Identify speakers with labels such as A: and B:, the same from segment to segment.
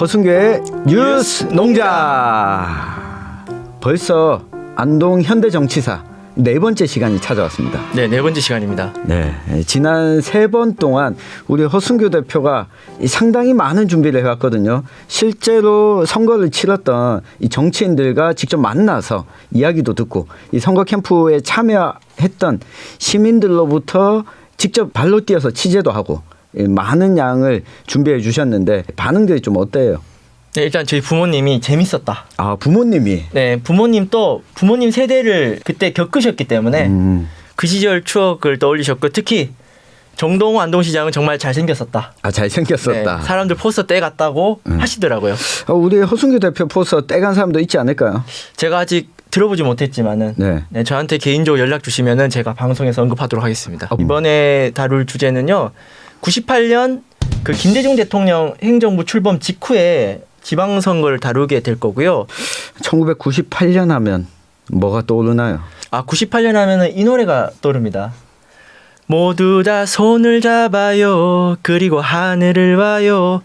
A: 허순교의 뉴스 농장. 벌써 안동 현대정치사 네 번째 시간이 찾아왔습니다.
B: 네, 네 번째 시간입니다.
A: 네, 지난 세 번 동안 우리 허순교 대표가 상당히 많은 준비를 해왔거든요. 실제로 선거를 치렀던 이 정치인들과 직접 만나서 이야기도 듣고 이 선거 캠프에 참여했던 시민들로부터 직접 발로 뛰어서 취재도 하고 많은 양을 준비해 주셨는데 반응들이 좀 어때요?
B: 네, 일단 저희 부모님이 재밌었다.
A: 아, 부모님이?
B: 네, 부모님 세대를 그때 겪으셨기 때문에 그 시절 추억을 떠올리셨고, 특히 정동호 안동시장은 정말 잘생겼었다.
A: 아, 잘생겼었다.
B: 네, 사람들 포스터 떼갔다고 하시더라고요.
A: 우리 허순교 대표 포스터 떼간 사람도 있지 않을까요?
B: 제가 아직 들어보지 못했지만은
A: 네.
B: 저한테 개인적으로 연락 주시면은 제가 방송에서 언급하도록 하겠습니다. 이번에 다룰 주제는요, 98년 그 김대중 대통령 행정부 출범 직후에 지방선거를 다루게 될 거고요.
A: 1998년 하면 뭐가 떠오르나요?
B: 아, 98년 하면은 이 노래가 떠오릅니다. 모두 다 손을 잡아요. 그리고 하늘을 봐요.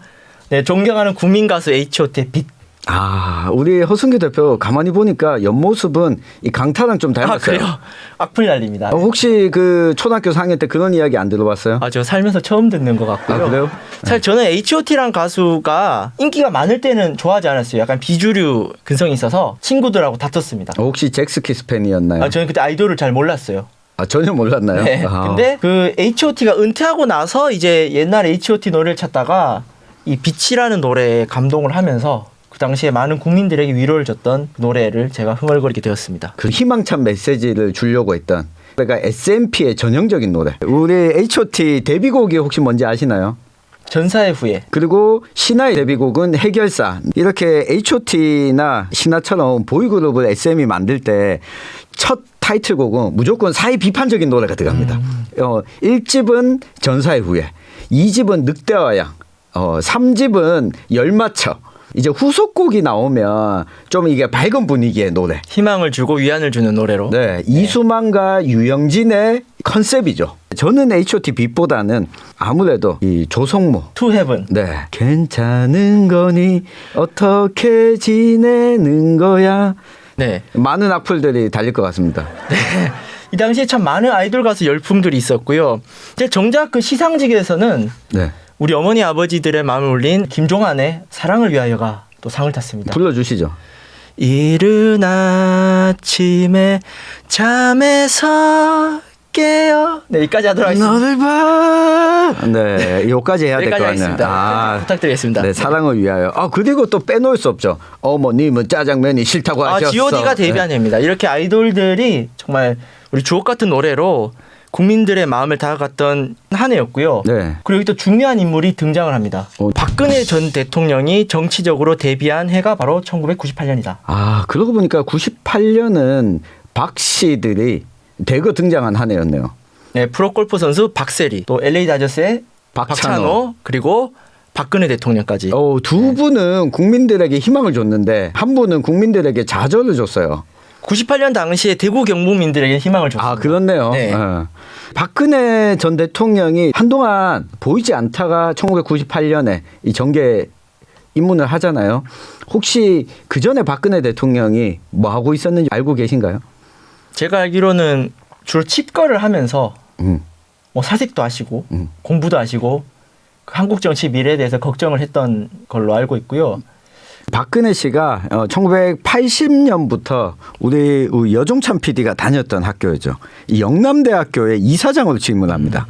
B: 네, 존경하는 국민 가수 H.O.T의 빛.
A: 아, 우리 허순교 대표 가만히 보니까 옆모습은 이 강타랑 좀 닮았어요.
B: 아, 그래요? 악플 날립니다.
A: 혹시 그 초등학교 4학년 때 그런 이야기 안 들어봤어요?
B: 아, 저 살면서 처음 듣는 것 같고요.
A: 아, 그래요?
B: 사실 저는 H.O.T란 가수가 인기가 많을 때는 좋아하지 않았어요. 약간 비주류 근성이 있어서 친구들하고 다퉜습니다.
A: 혹시 잭스키스 팬이었나요?
B: 아, 저는 그때 아이돌을 잘 몰랐어요.
A: 아, 전혀 몰랐나요?
B: 네.
A: 아.
B: 근데 그 H.O.T가 은퇴하고 나서 이제 옛날 H.O.T 노래를 찾다가 이 빛이라는 노래에 감동을 하면서 그 당시에 많은 국민들에게 위로를 줬던 그 노래를 제가 흥얼거리게 되었습니다.
A: 그 희망찬 메시지를 주려고 했던 그러니까 SMP의 전형적인 노래. 우리 H.O.T 데뷔곡이 혹시 뭔지 아시나요?
B: 전사의 후예.
A: 그리고 신화의 데뷔곡은 해결사. 이렇게 H.O.T나 신화처럼 보이그룹을 SM이 만들 때 첫 타이틀곡은 무조건 사회 비판적인 노래가 들어갑니다. 1집은 전사의 후예, 2집은 늑대와 양, 3집은 열맞춰. 이제 후속곡이 나오면 좀 이게 밝은 분위기의 노래.
B: 희망을 주고 위안을 주는 노래로.
A: 네, 이수만과 유영진의 컨셉이죠. 저는 H.O.T 빛보다는 아무래도 이 조성모.
B: To Heaven.
A: 네. 괜찮은 거니 어떻게 지내는 거야.
B: 네.
A: 많은 악플들이 달릴 것 같습니다.
B: 네. 이 당시에 참 많은 아이돌 가수 열풍들이 있었고요. 근데 정작 그 시상식에서는
A: 네.
B: 우리 어머니 아버지들의 마음을 울린 김종환의 사랑을 위하여가 또 상을 탔습니다.
A: 불러주시죠.
B: 이른 아침에 잠에서 깨어. 네, 여기까지 하도록 하겠습니다.
A: 너를 봐. 네, 여기까지 해야 될 것
B: 여기까지
A: 같네요.
B: 하겠습니다. 부탁드리겠습니다.
A: 네, 사랑을 위하여. 그리고 또 빼놓을 수 없죠. 어머님은 짜장면이 싫다고 하셨어.
B: G.O.D가 데뷔한 해입니다. 이렇게 아이돌들이 정말 우리 주옥 같은 노래로 국민들의 마음을 다가갔던 한 해였고요.
A: 네.
B: 그리고 또 중요한 인물이 등장을 합니다. 박근혜 전 대통령이 정치적으로 데뷔한 해가 바로 1998년이다.
A: 아, 그러고 보니까 98년은 박 씨들이 대거 등장한 한 해였네요.
B: 네, 프로골프 선수 박세리, 또 LA 다저스의 박찬호, 그리고 박근혜 대통령까지.
A: 두 분은 국민들에게 희망을 줬는데 한 분은 국민들에게 좌절을 줬어요.
B: 98년 당시에 대구 경북민들에게 희망을 줬습니다.
A: 아, 그렇네요.
B: 네.
A: 박근혜 전 대통령이 한동안 보이지 않다가 1998년에 이 정계 입문을 하잖아요. 혹시 그 전에 박근혜 대통령이 뭐 하고 있었는지 알고 계신가요?
B: 제가 알기로는 주로 칩거를 하면서 뭐 사직도 하시고 공부도 하시고 한국 정치 미래에 대해서 걱정을 했던 걸로 알고 있고요.
A: 박근혜 씨가 1980년부터 우리 여종찬 PD가 다녔던 학교죠. 이 영남대학교의 이사장으로 취임합니다.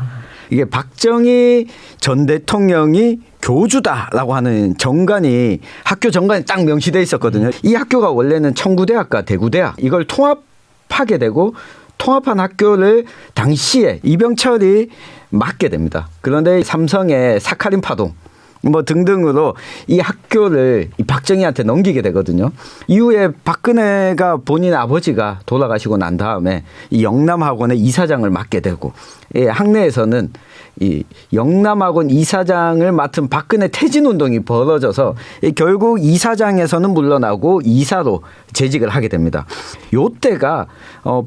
A: 이게 박정희 전 대통령이 교주다라고 하는 정관이 학교 정관에 딱 명시돼 있었거든요. 이 학교가 원래는 청구대학과 대구대학 이걸 통합하게 되고 통합한 학교를 당시에 이병철이 맡게 됩니다. 그런데 삼성의 사카린 파동 뭐 등등으로 이 학교를 박정희한테 넘기게 되거든요. 이후에 박근혜가 본인 아버지가 돌아가시고 난 다음에 이 영남학원의 이사장을 맡게 되고 학내에서는 이 영남학원 이사장을 맡은 박근혜 퇴진운동이 벌어져서 결국 이사장에서는 물러나고 이사로 재직을 하게 됩니다. 요때가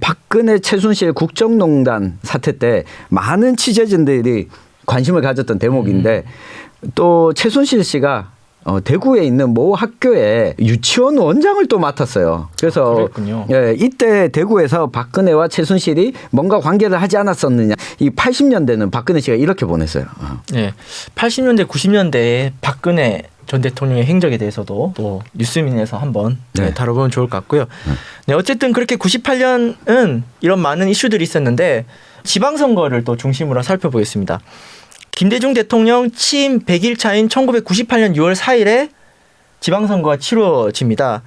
A: 박근혜 최순실 국정농단 사태 때 많은 취재진들이 관심을 가졌던 대목인데 또 최순실 씨가 대구에 있는 모 학교에 유치원 원장을 또 맡았어요. 그래서
B: 그랬군요.
A: 예, 이때 대구에서 박근혜와 최순실이 뭔가 관계를 하지 않았었느냐. 이 80년대는 박근혜 씨가 이렇게 보냈어요.
B: 네, 80년대 90년대에 박근혜 전 대통령의 행적에 대해서도 또 뉴스민에서 한번
A: 네.
B: 다뤄보면 좋을 것 같고요. 네, 어쨌든 그렇게 98년은 이런 많은 이슈들이 있었는데 지방선거를 또 중심으로 살펴보겠습니다. 김대중 대통령 취임 100일 차인 1998년 6월 4일에 지방선거가 치러집니다.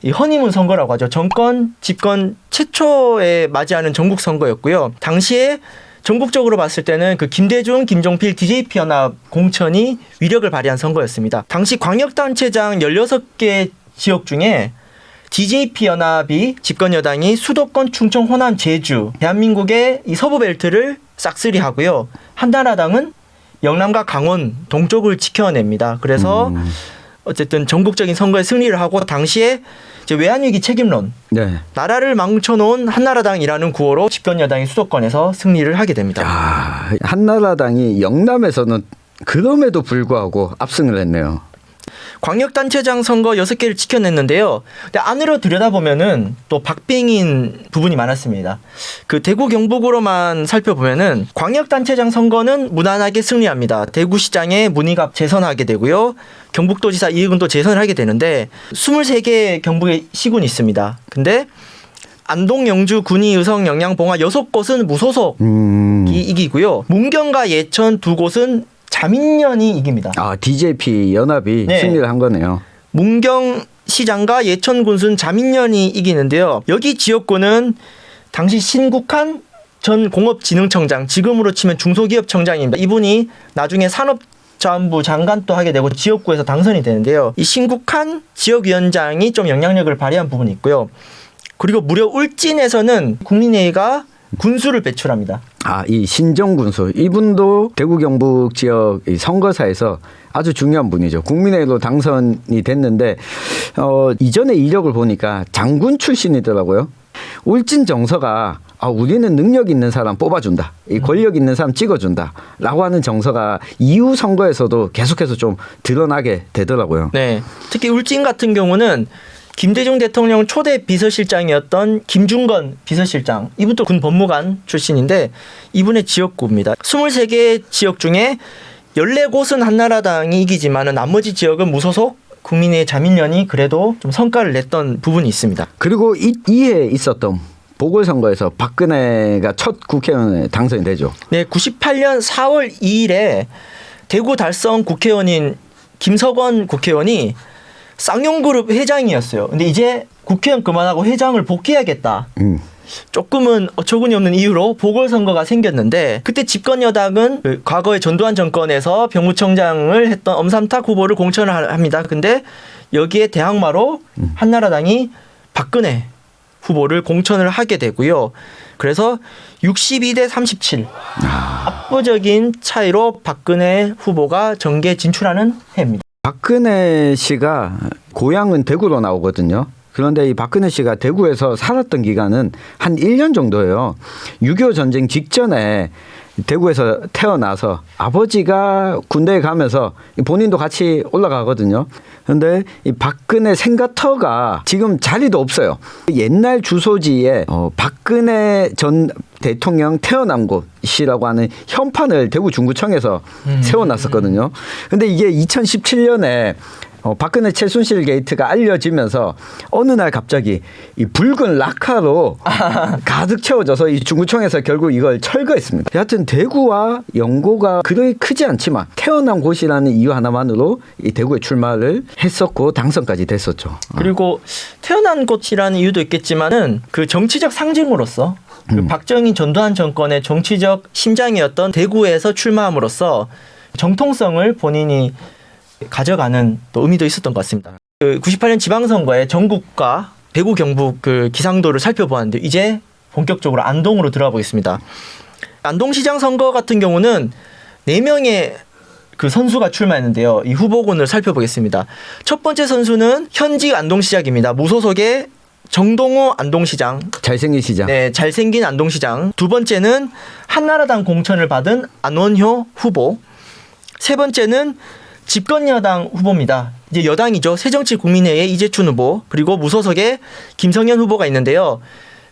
B: 이 허니문 선거라고 하죠. 정권 집권 최초에 맞이하는 전국 선거였고요. 당시에 전국적으로 봤을 때는 그 김대중, 김종필, DJP 연합 공천이 위력을 발휘한 선거였습니다. 당시 광역단체장 16개 지역 중에 DJP 연합이 집권 여당이 수도권, 충청, 호남, 제주, 대한민국의 이 서부 벨트를 싹쓸이하고요. 한나라당은 영남과 강원 동쪽을 지켜냅니다. 그래서 어쨌든 전국적인 선거에 승리를 하고 당시에 이제 외환위기 책임론,
A: 네.
B: 나라를 망쳐놓은 한나라당이라는 구호로 집권 여당이 수도권에서 승리를 하게 됩니다.
A: 야, 한나라당이 영남에서는 그럼에도 불구하고 압승을 했네요.
B: 광역단체장 선거 6개를 지켜냈는데요. 근데 안으로 들여다보면은 또 박빙인 부분이 많았습니다. 그 대구 경북으로만 살펴보면은 광역단체장 선거는 무난하게 승리합니다. 대구시장에 문희갑 재선하게 되고요. 경북도지사 이익은도 재선을 하게 되는데 23개 경북의 시군이 있습니다. 근데 안동, 영주, 군위, 의성, 영양, 봉화 6곳은 무소속이 이기고요. 문경과 예천 2곳은 자민련이 이깁니다.
A: 아, DJP 연합이
B: 네.
A: 승리를 한 거네요.
B: 문경시장과 예천군수는 자민련이 이기는데요. 여기 지역구는 당시 신국한 전 공업진흥청장, 지금으로 치면 중소기업청장입니다. 이분이 나중에 산업자원부 장관도 하게 되고 지역구에서 당선이 되는데요. 이 신국한 지역위원장이 좀 영향력을 발휘한 부분이 있고요. 그리고 무려 울진에서는 국민회의가 군수를 배출합니다.
A: 아, 이 신정군수 이분도 대구 경북 지역 이 선거사에서 아주 중요한 분이죠. 국민의힘으로 당선이 됐는데 이전의 이력을 보니까 장군 출신이더라고요. 울진 정서가 우리는 능력 있는 사람 뽑아준다. 이 권력 있는 사람 찍어준다라고 하는 정서가 이후 선거에서도 계속해서 좀 드러나게 되더라고요.
B: 네, 특히 울진 같은 경우는 김대중 대통령 초대 비서실장이었던 김중건 비서실장, 이분도 군 법무관 출신인데 이분의 지역구입니다. 23개 지역 중에 14곳은 한나라당이 이기지만 나머지 지역은 무소속 국민의 자민련이 그래도 좀 성과를 냈던 부분이 있습니다.
A: 그리고 이해 있었던 보궐선거에서 박근혜가 첫 국회의원에 당선이 되죠.
B: 네, 98년 4월 2일에 대구 달성 국회의원인 김석원 국회의원이 쌍용그룹 회장이었어요. 근데 이제 국회의원 그만하고 회장을 복귀해야겠다. 조금은 어처구니 없는 이유로 보궐선거가 생겼는데 그때 집권 여당은 그 과거에 전두환 정권에서 병무청장을 했던 엄삼탁 후보를 공천을 합니다. 근데 여기에 대항마로 한나라당이 박근혜 후보를 공천을 하게 되고요. 그래서 62대 37 압도적인 차이로 박근혜 후보가 정계 진출하는 해입니다.
A: 박근혜 씨가 고향은 대구로 나오거든요. 그런데 이 박근혜 씨가 대구에서 살았던 기간은 한 1년 정도예요. 6.25 전쟁 직전에 대구에서 태어나서 아버지가 군대에 가면서 본인도 같이 올라가거든요. 그런데 이 박근혜 생가터가 지금 자리도 없어요. 옛날 주소지에 박근혜 전 대통령 태어난 곳이라고 하는 현판을 대구 중구청에서 세워놨었거든요. 근데 이게 2017년에 박근혜 최순실 게이트가 알려지면서 어느 날 갑자기 이 붉은 락카로 가득 채워져서 이 중구청에서 결국 이걸 철거했습니다. 여하튼 대구와 연고가 그렇게 크지 않지만 태어난 곳이라는 이유 하나만으로 이 대구에 출마를 했었고 당선까지 됐었죠.
B: 그리고 태어난 곳이라는 이유도 있겠지만은 그 정치적 상징으로서 그 박정희 전두환 정권의 정치적 심장이었던 대구에서 출마함으로써 정통성을 본인이 가져가는 또 의미도 있었던 것 같습니다. 그 98년 지방선거에 전국과 대구 경북 그 기상도를 살펴보았는데 이제 본격적으로 안동으로 들어가 보겠습니다. 안동시장 선거 같은 경우는 4명의 그 선수가 출마했는데요. 이 후보군을 살펴보겠습니다. 첫 번째 선수는 현직 안동시장입니다. 무소속의 정동호 안동시장.
A: 잘생긴 시장.
B: 네, 잘생긴 안동시장. 두 번째는 한나라당 공천을 받은 안원효 후보. 세 번째는 집권 여당 후보입니다. 이제 여당이죠. 새정치국민회의 이재춘 후보 그리고 무소속의 김성현 후보가 있는데요.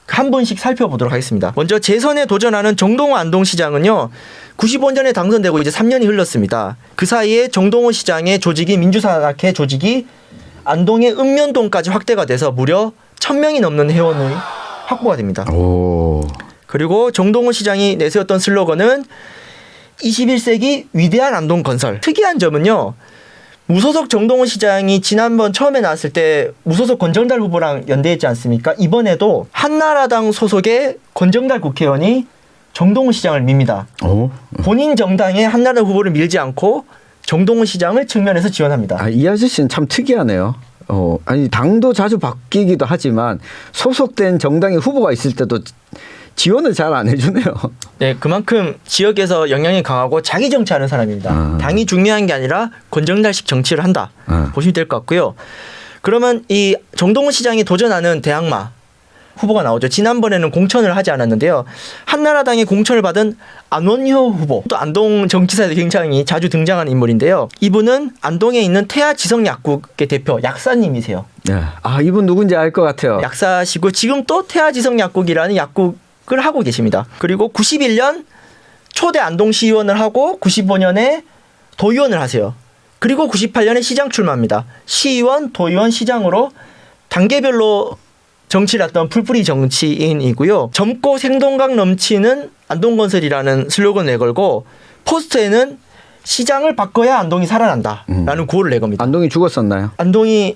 B: 한 분씩 살펴보도록 하겠습니다. 먼저 재선에 도전하는 정동호 안동시장은요. 95년에 당선되고 이제 3년이 흘렀습니다. 그 사이에 정동호 시장의 조직이 민주산악회 조직이 안동의 읍면동까지 확대가 돼서 무려 1,000명이 넘는 회원이 확보가 됩니다.
A: 오.
B: 그리고 정동호 시장이 내세웠던 슬로건은 21세기 위대한 안동 건설. 특이한 점은요. 무소속 정동호 시장이 지난번 처음에 나왔을 때 무소속 권정달 후보랑 연대했지 않습니까? 이번에도 한나라당 소속의 권정달 국회의원이 정동호 시장을 밉니다.
A: 오.
B: 본인 정당의 한나라 후보를 밀지 않고 정동호 시장을 측면에서 지원합니다.
A: 아, 이 아저씨는 참 특이하네요. 아니 당도 자주 바뀌기도 하지만 소속된 정당의 후보가 있을 때도 지원을 잘 안 해주네요.
B: 네, 그만큼 지역에서 영향이 강하고 자기 정치하는 사람입니다. 당이 중요한 게 아니라 권정달식 정치를 한다. 보시면 될 것 같고요. 그러면 이 정동호 시장이 도전하는 대항마 후보가 나오죠. 지난번에는 공천을 하지 않았는데요. 한나라당의 공천을 받은 안원효 후보. 또 안동 정치사에서 굉장히 자주 등장하는 인물인데요. 이분은 안동에 있는 태아 지성약국의 대표 약사님이세요.
A: 네. 아, 이분 누군지 알 것 같아요.
B: 약사시고 지금 또 태아 지성약국이라는 약국을 하고 계십니다. 그리고 91년 초대 안동시의원을 하고 95년에 도의원을 하세요. 그리고 98년에 시장 출마합니다. 시의원, 도의원, 시장으로 단계별로 정치를 했던 풀뿌리 정치인이고요. 젊고 생동감 넘치는 안동건설이라는 슬로건을 내걸고 포스터에는 시장을 바꿔야 안동이 살아난다라는 구호를 내겁니다.
A: 안동이 죽었었나요?
B: 안동이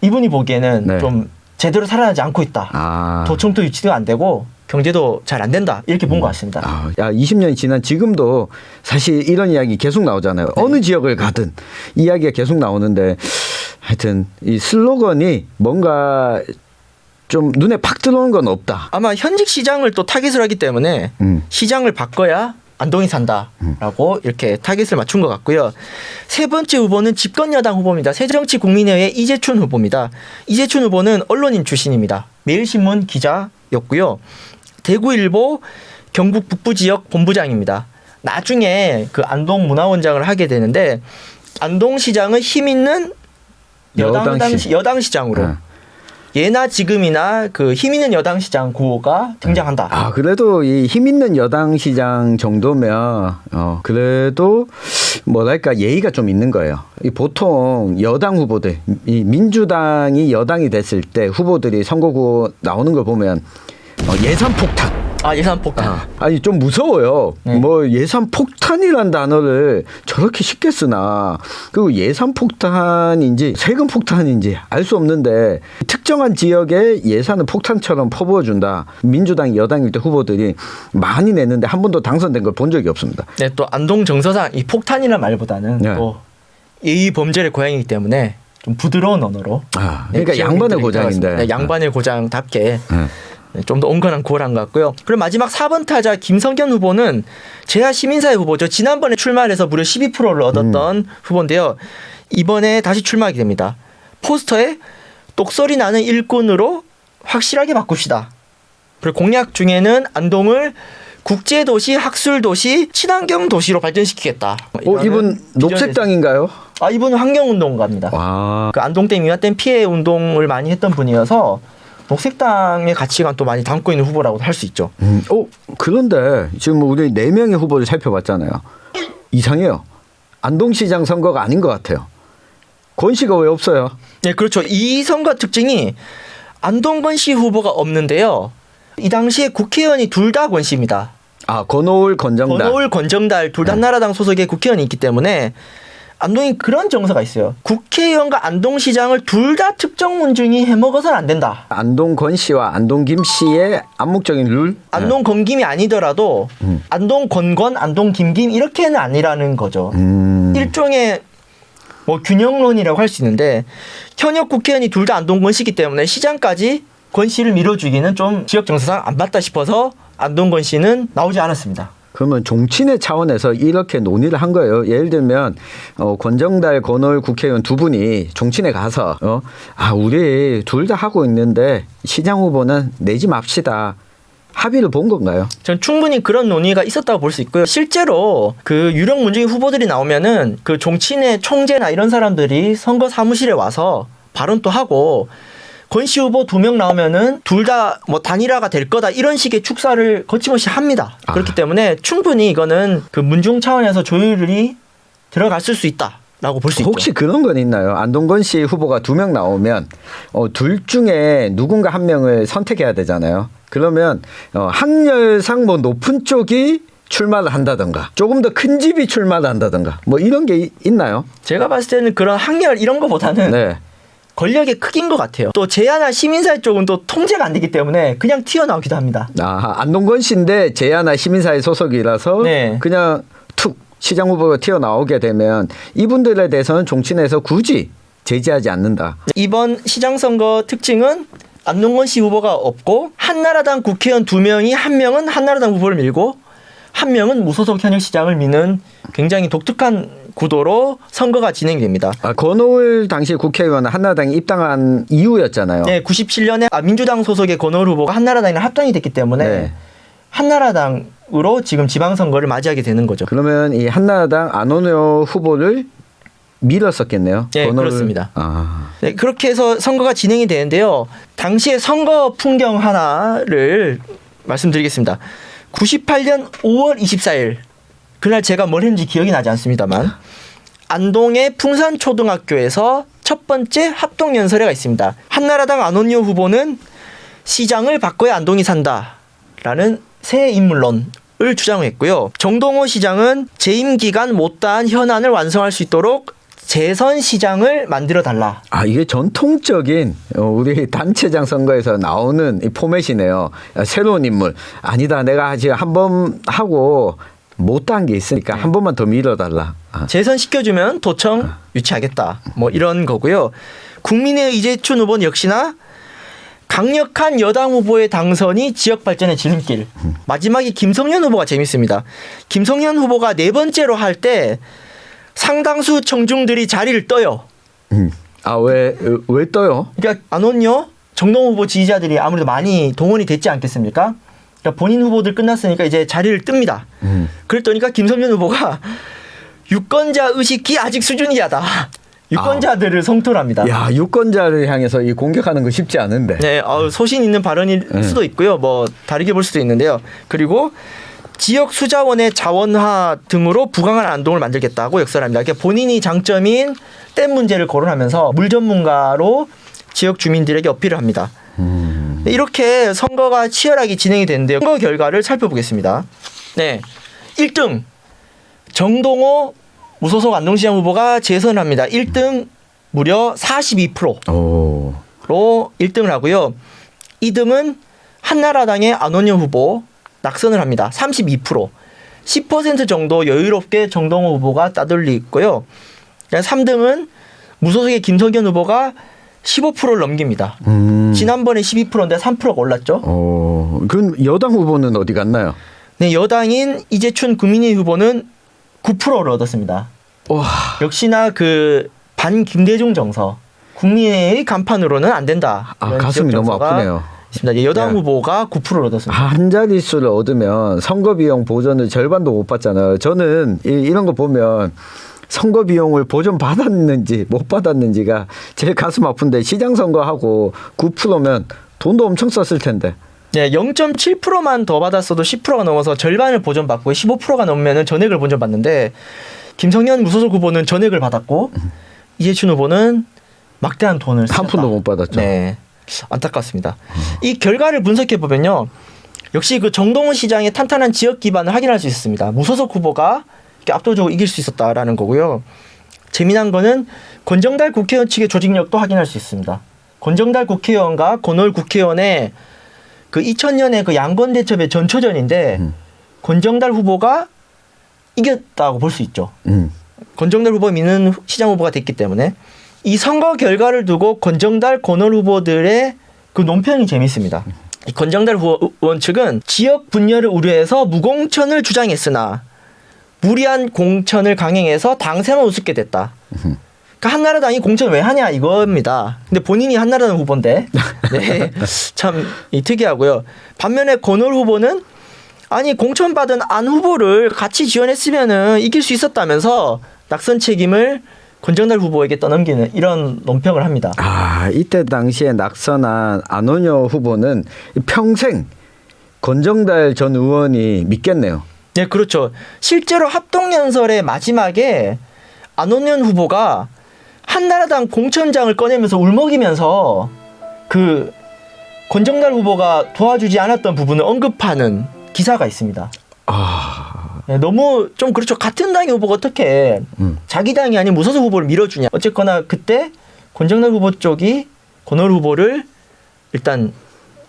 B: 이분이 보기에는
A: 네.
B: 좀 제대로 살아나지 않고 있다.
A: 아.
B: 도청도 유치도 안 되고 경제도 잘 안 된다. 이렇게 본 것 같습니다.
A: 아, 야, 20년이 지난 지금도 사실 이런 이야기 계속 나오잖아요.
B: 네.
A: 어느 지역을 가든 이야기가 계속 나오는데 하여튼 이 슬로건이 뭔가 좀 눈에 팍 들어오는 건 없다.
B: 아마 현직 시장을 또 타깃을 하기 때문에 시장을 바꿔야 안동이 산다라고 이렇게 타깃을 맞춘 것 같고요. 세 번째 후보는 집권여당 후보입니다. 새정치국민회의 이재춘 후보입니다. 이재춘 후보는 언론인 출신입니다. 매일신문 기자였고요. 대구일보 경북 북부지역 본부장입니다. 나중에 그 안동 문화원장을 하게 되는데 안동시장은 힘 있는 여당 시장으로 예나 지금이나 그 힘 있는 여당 시장 구호가 등장한다.
A: 아, 그래도 이 힘 있는 여당 시장 정도면 그래도 뭐랄까 예의가 좀 있는 거예요. 이 보통 여당 후보들, 이 민주당이 여당이 됐을 때 후보들이 선거구 나오는 걸 보면 예산 폭탄.
B: 아, 예산 폭탄.
A: 아니 좀 무서워요. 뭐 예산 폭탄이란 단어를 저렇게 쉽게 쓰나. 그리고 예산 폭탄인지 세금 폭탄인지 알 수 없는데 특정한 지역에 예산을 폭탄처럼 퍼부어준다. 민주당 여당일 때 후보들이 많이 냈는데 한 번도 당선된 걸 본 적이 없습니다.
B: 네, 또 안동 정서상 이 폭탄이라는 말보다는
A: 네.
B: 또 예의 범죄의 고향이기 때문에 좀 부드러운 언어로.
A: 아, 그러니까 양반의 고장인데.
B: 네, 양반의 고장답게. 좀 더 온건한 구호를 한 것 같고요. 그럼 마지막 4번 타자 김성현 후보는 제야 시민사회 후보죠. 지난번에 출마를 해서 무려 12%를 얻었던 후보인데요. 이번에 다시 출마하게 됩니다. 포스터에 똑소리 나는 일꾼으로 확실하게 바꿉시다. 그리고 공약 중에는 안동을 국제도시, 학술도시, 친환경 도시로 발전시키겠다.
A: 이분 녹색당인가요?
B: 아, 이분은 환경운동가입니다.
A: 와.
B: 그 안동 때 미화 땐 피해 운동을 많이 했던 분이어서 녹색당의 가치관 또 많이 담고 있는 후보라고 할 수 있죠.
A: 그런데 지금 우리 4명의 후보를 살펴봤잖아요. 이상해요. 안동시장 선거가 아닌 것 같아요. 권 씨가 왜 없어요?
B: 네, 그렇죠. 이 선거 특징이 안동권 씨 후보가 없는데요. 이 당시에 국회의원이 둘 다 권 씨입니다.
A: 아, 권오울, 권정달.
B: 권오울, 권정달 둘 다 한나라당 소속의 국회의원이 있기 때문에 안동이 그런 정서가 있어요. 국회의원과 안동시장을 둘 다 특정 문중이 해먹어서는 안 된다.
A: 안동 권 씨와 안동 김 씨의 암묵적인 룰?
B: 안동 권김이 아니더라도 안동 권권, 안동 김김 이렇게는 아니라는 거죠. 일종의 뭐 균형론이라고 할 수 있는데 현역 국회의원이 둘 다 안동 권 씨이기 때문에 시장까지 권 씨를 밀어주기는 좀 지역 정서상 안 맞다 싶어서 안동 권 씨는 나오지 않았습니다.
A: 그러면 종친의 차원에서 이렇게 논의를 한 거예요. 예를 들면 권정달, 권오울 국회의원 두 분이 종친에 가서 우리 둘 다 하고 있는데 시장 후보는 내지 맙시다. 합의를 본 건가요?
B: 전 충분히 그런 논의가 있었다고 볼 수 있고요. 실제로 그 유력 문중위 후보들이 나오면은 그 종친회 총재나 이런 사람들이 선거 사무실에 와서 발언도 하고 권씨 후보 2명 나오면은 둘 다 뭐 단일화가 될 거다 이런 식의 축사를 거침없이 합니다. 그렇기 때문에 충분히 이거는 그 문중 차원에서 조율이 들어갔을 수 있다라고 볼 수 있죠.
A: 혹시 그런 건 있나요? 안동건 씨 후보가 2명 나오면 둘 중에 누군가 한 명을 선택해야 되잖아요. 그러면 학렬상 뭐 높은 쪽이 출마를 한다든가 조금 더 큰 집이 출마를 한다든가 뭐 이런 게 있나요?
B: 제가 봤을 때는 그런 학렬 이런 거보다는
A: 네.
B: 권력의 크기인 것 같아요. 또 제야나 시민사회 쪽은 또 통제가 안 되기 때문에 그냥 튀어나오기도 합니다.
A: 안동건 씨인데 제야나 시민사회 소속이라서
B: 네.
A: 그냥 툭 시장 후보가 튀어나오게 되면 이분들에 대해서는 종친에서 굳이 제지하지 않는다.
B: 이번 시장 선거 특징은 안동건 씨 후보가 없고 한나라당 국회의원 2명이 한 명은 한나라당 후보를 밀고 한 명은 무소속 현역 시장을 미는 굉장히 독특한 구도로 선거가 진행됩니다.
A: 권오을 당시 국회의원은 한나라당에 입당한 이후였잖아요.
B: 네, 97년에 민주당 소속의 권오을 후보가 한나라당이랑 합당이 됐기 때문에
A: 네.
B: 한나라당으로 지금 지방선거를 맞이하게 되는 거죠.
A: 그러면 이 한나라당 안원효 후보를 밀었었겠네요.
B: 네, 그렇습니다.
A: 아.
B: 네, 그렇게 해서 선거가 진행이 되는데요. 당시의 선거 풍경 하나를 말씀드리겠습니다. 98년 5월 24일 그날 제가 뭘 했는지 기억이 나지 않습니다만 안동의 풍산초등학교에서 첫 번째 합동연설회가 있습니다. 한나라당 안원효 후보는 시장을 바꿔야 안동이 산다라는 새 인물론을 주장했고요. 정동호 시장은 재임 기간 못다한 현안을 완성할 수 있도록 재선 시장을 만들어 달라.
A: 이게 전통적인 우리 단체장 선거에서 나오는 이 포맷이네요. 새로운 인물. 아니다. 내가 지금 한 번 하고 못한 게 있으니까 한 번만 더 밀어달라.
B: 재선 시켜주면 도청 유치하겠다. 뭐 이런 거고요. 국민의 이재춘 후보는 역시나 강력한 여당 후보의 당선이 지역 발전의 지름길. 마지막에 김성현 후보가 재밌습니다. 김성현 후보가 4번째로 할 때 상당수 청중들이 자리를 떠요.
A: 왜 떠요?
B: 그러니까 안원효, 정동호 후보 지지자들이 아무래도 많이 동원이 됐지 않겠습니까? 그러니까 본인 후보들 끝났으니까 이제 자리를 뜹니다. 그랬더니까 김성현 후보가 유권자 의식이 아직 수준이 하다. 유권자들을 성토합니다.
A: 야, 유권자를 향해서 이 공격하는 거 쉽지 않은데.
B: 네, 소신 있는 발언일 수도 있고요. 뭐 다르게 볼 수도 있는데요. 그리고 지역 수자원의 자원화 등으로 부강한 안동을 만들겠다고 역설합니다. 그러니까 본인이 장점인 댐 문제를 거론하면서 물 전문가로 지역 주민들에게 어필을 합니다. 이렇게 선거가 치열하게 진행이 되는데요. 선거 결과를 살펴보겠습니다. 네, 1등 정동호 무소속 안동시장 후보가 재선을 합니다. 1등 무려 42%로 1등을 하고요. 2등은 한나라당의 안원효 후보 낙선을 합니다. 32%. 10% 정도 여유롭게 정동호 후보가 따돌리고요. 3등은 무소속의 김성현 후보가 15%를 넘깁니다. 지난번에 12%인데 3%가 올랐죠.
A: 그럼 여당 후보는 어디 갔나요?
B: 네, 여당인 이재춘 국민의 후보는 9%를 얻었습니다.
A: 와.
B: 역시나 그 반 김대중 정서, 국민의 간판으로는 안 된다.
A: 가슴이 너무 아프네요.
B: 있습니다. 여당 후보가 9%를 얻었습니다.
A: 한 자릿수를 얻으면 선거 비용 보전을 절반도 못 받잖아요. 저는 이런 거 보면 선거 비용을 보전 받았는지 못 받았는지가 제일 가슴 아픈데 시장 선거하고 9%면 돈도 엄청 썼을 텐데.
B: 네, 0.7%만 더 받았어도 10%가 넘어서 절반을 보전받고 15%가 넘으면 전액을 보전받는데 김성현 무소속 후보는 전액을 받았고 이재춘 후보는 막대한 돈을
A: 한 푼도 못 받았죠.
B: 네, 안타깝습니다. 이 결과를 분석해 보면요, 역시 그 정동호 시장의 탄탄한 지역 기반을 확인할 수 있습니다. 무소속 후보가 이렇게 압도적으로 이길 수 있었다라는 거고요. 재미난 거는 권정달 국회의원 측의 조직력도 확인할 수 있습니다. 권정달 국회의원과 권오을 국회의원의 그 2000년에 그 양권대첩의 전초전인데 권정달 후보가 이겼다고 볼 수 있죠. 권정달 후보 미는 시장 후보가 됐기 때문에 이 선거 결과를 두고 권정달, 권오을 후보들의 그 논평이 재밌습니다. 이 권정달 의원 측은 지역 분열을 우려해서 무공천을 주장했으나 무리한 공천을 강행해서 당선을 우습게 됐다. 그러니까 한나라당이 공천 왜 하냐 이겁니다. 근데 본인이 한나라당 후보인데 네, 참 특이하고요. 반면에 권오을 후보는 아니 공천받은 안 후보를 같이 지원했으면은 이길 수 있었다면서 낙선 책임을 권정달 후보에게 떠넘기는 이런 논평을 합니다.
A: 이때 당시에 낙선한 안원효 후보는 평생 권정달 전 의원이 믿겠네요.
B: 네, 그렇죠. 실제로 합동연설의 마지막에 안원현 후보가 한나라당 공천장을 꺼내면서 울먹이면서 그 권정달 후보가 도와주지 않았던 부분을 언급하는 기사가 있습니다. 네, 너무 좀 그렇죠. 같은 당의 후보가 어떻게 자기 당이 아닌 무소속 후보를 밀어주냐. 어쨌거나 그때 권정달 후보 쪽이 권오을 후보를 일단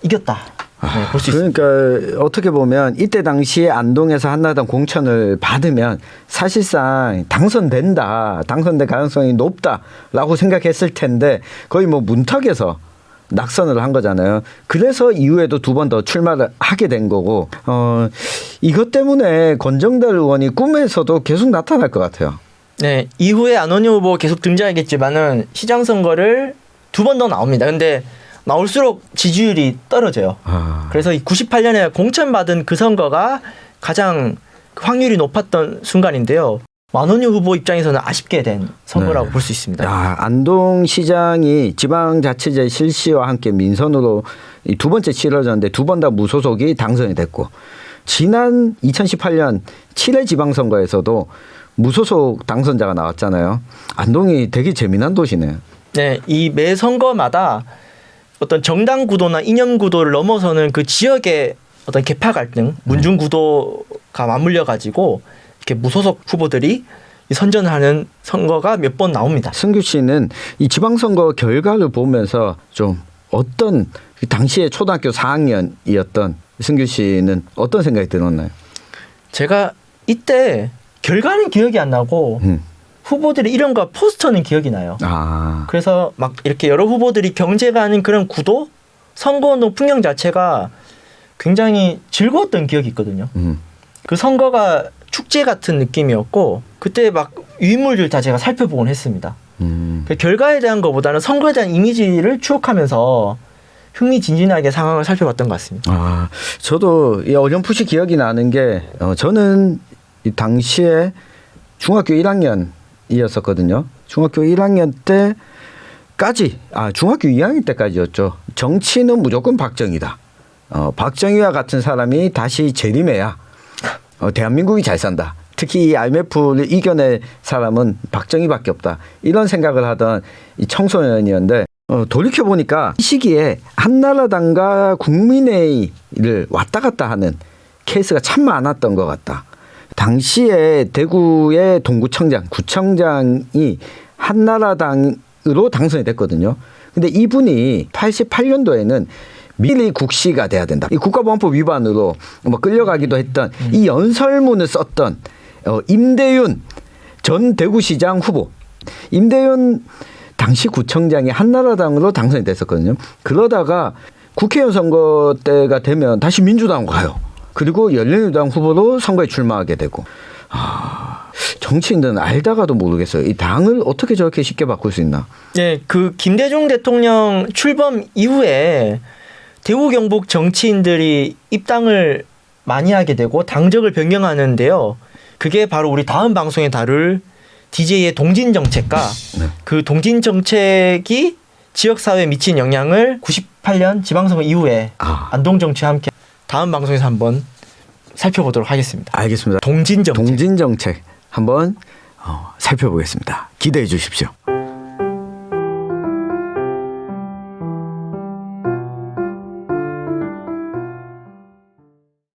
B: 이겼다. 네, 볼 수 있습니다.
A: 그러니까 어떻게 보면 이때 당시에 안동에서 한나라당 공천을 받으면 사실상 당선될 가능성이 높다라고 생각했을 텐데 거의 뭐 문턱에서 낙선을 한 거잖아요. 그래서 이후에도 2번 더 출마를 하게 된 거고 이것 때문에 권정달 의원이 꿈에서도 계속 나타날 것 같아요.
B: 네, 이후에 안원효 후보 계속 등장하겠지만은 시장 선거를 2번 더 나옵니다. 근데 나올수록 지지율이 떨어져요. 그래서 이 98년에 공천받은 그 선거가 가장 확률이 높았던 순간인데요. 안원효 후보 입장에서는 아쉽게 된 선거라고 볼 수 있습니다.
A: 안동시장이 지방자치제 실시와 함께 민선으로 2번째 치러졌는데 2번 다 무소속이 당선이 됐고 지난 2018년 7회 지방선거에서도 무소속 당선자가 나왔잖아요. 안동이 되게 재미난 도시네요. 네,
B: 이 매 선거마다 어떤 정당 구도나 이념 구도를 넘어서는 그 지역의 어떤 계파 갈등, 문중 구도가 맞물려 가지고 이렇게 무소속 후보들이 선전하는 선거가 몇 번 나옵니다.
A: 승규 씨는 이 지방선거 결과를 보면서 좀 어떤 당시에 초등학교 4학년이었던 승규 씨는 어떤 생각이 들었나요?
B: 제가 이때 결과는 기억이 안 나고 후보들의 이름과 포스터는 기억이 나요. 그래서 막 이렇게 여러 후보들이 경쟁하는 그런 구도, 선거운동 풍경 자체가 굉장히 즐거웠던 기억이 있거든요. 그 선거가 축제 같은 느낌이었고 그때 막 유인물들 다 제가 살펴보곤 했습니다. 그 결과에 대한 것보다는 선거에 대한 이미지를 추억하면서 흥미진진하게 상황을 살펴봤던 것 같습니다.
A: 저도 어렴풋이 기억이 나는 게 저는 이 당시에 중학교 1학년이었었거든요. 중학교 1학년 때까지 중학교 2학년 때까지였죠. 정치는 무조건 박정희다. 박정희와 같은 사람이 다시 재림해야 대한민국이 잘 산다. 특히 이 IMF를 이겨낼 사람은 박정희밖에 없다. 이런 생각을 하던 이 청소년이었는데 돌이켜보니까 이 시기에 한나라당과 국민회의를 왔다 갔다 하는 케이스가 참 많았던 것 같다. 당시에 대구의 동구청장, 구청장이 한나라당으로 당선이 됐거든요. 근데 이분이 88년도에는 미리 국시가 돼야 된다. 이 국가보안법 위반으로 끌려가기도 했던 이 연설문을 썼던 임대윤 전 대구시장 후보. 임대윤 당시 구청장이 한나라당으로 당선이 됐었거든요. 그러다가 국회의원 선거 때가 되면 다시 민주당으로 가요. 그리고 열린우리당 후보로 선거에 출마하게 되고. 정치인들은 알다가도 모르겠어요. 이 당을 어떻게 저렇게 쉽게 바꿀 수 있나.
B: 네, 그 김대중 대통령 출범 이후에 대구 경북 정치인들이 입당을 많이 하게 되고 당적을 변경하는데요. 그게 바로 우리 다음 방송에 다룰 DJ의 동진정책과 그 동진정책이 지역사회에 미친 영향을 98년 지방선거 이후에 안동정치와 함께 다음 방송에서 한번 살펴보도록 하겠습니다.
A: 알겠습니다. 동진정책 한번 살펴보겠습니다. 기대해 주십시오.